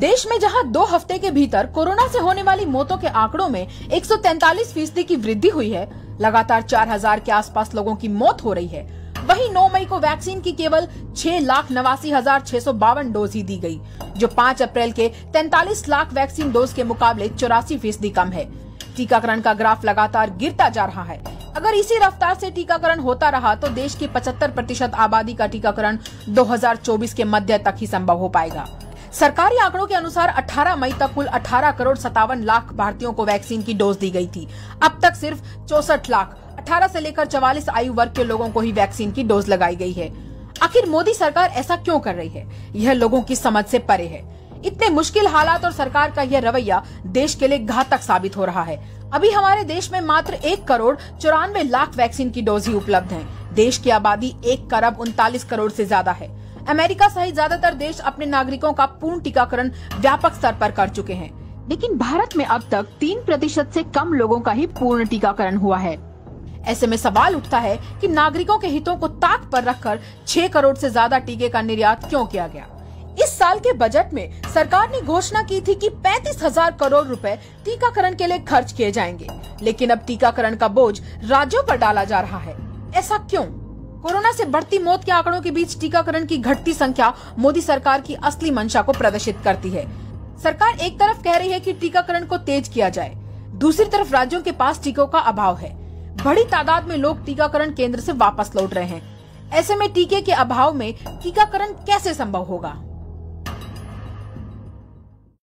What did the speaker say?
देश में जहां 2 हफ्ते के भीतर कोरोना से होने वाली मौतों के आंकड़ों में 143% की वृद्धि हुई है, लगातार 4000 के आसपास लोगों की मौत हो रही है, वहीं 9 मई को वैक्सीन की केवल 6,89,652 डोज ही दी गई, जो 5 अप्रैल के 43 लाख वैक्सीन डोज के मुकाबले 84% कम है। टीकाकरण का ग्राफ लगातार गिरता जा रहा है। अगर इसी रफ्तार से टीकाकरण होता रहा तो देश की 75% आबादी का टीकाकरण 2024 के मध्य तक ही संभव हो पाएगा। सरकारी आंकड़ों के अनुसार 18 मई तक कुल 18 करोड़ 57 लाख भारतीयों को वैक्सीन की डोज दी गई थी। अब तक सिर्फ 64 लाख 18 से लेकर 44 आयु वर्ग के लोगों को ही वैक्सीन की डोज लगाई गई है। आखिर मोदी सरकार ऐसा क्यों कर रही है? यह लोगों की समझ से परे है। इतने मुश्किल हालात और सरकार का यह रवैया देश के लिए घातक साबित हो रहा है। अभी हमारे देश में मात्र 1 करोड़ 94 लाख वैक्सीन की डोज ही उपलब्ध है। देश की आबादी 1 अरब 39 करोड़ से ज्यादा है। अमेरिका सहित ज्यादातर देश अपने नागरिकों का पूर्ण टीकाकरण व्यापक स्तर पर कर चुके हैं, लेकिन भारत में अब तक 3% से कम लोगों का ही पूर्ण टीकाकरण हुआ है। ऐसे में सवाल उठता है कि नागरिकों के हितों को ताक पर रखकर 6 करोड़ से ज्यादा टीके का निर्यात क्यों किया गया? इस साल के बजट में सरकार ने घोषणा की थी कि 35,000 करोड़ रुपए टीकाकरण के लिए खर्च किए जाएंगे, लेकिन अब टीकाकरण का बोझ राज्यों पर डाला जा रहा है। ऐसा क्यों? कोरोना से बढ़ती मौत के आंकड़ों के बीच टीकाकरण की घटती संख्या मोदी सरकार की असली मंशा को प्रदर्शित करती है। सरकार एक तरफ कह रही है कि टीकाकरण को तेज किया जाए, दूसरी तरफ राज्यों के पास टीकों का अभाव है। बड़ी तादाद में लोग टीकाकरण केंद्र से वापस लौट रहे हैं। ऐसे में टीके के अभाव में टीकाकरण कैसे संभव होगा?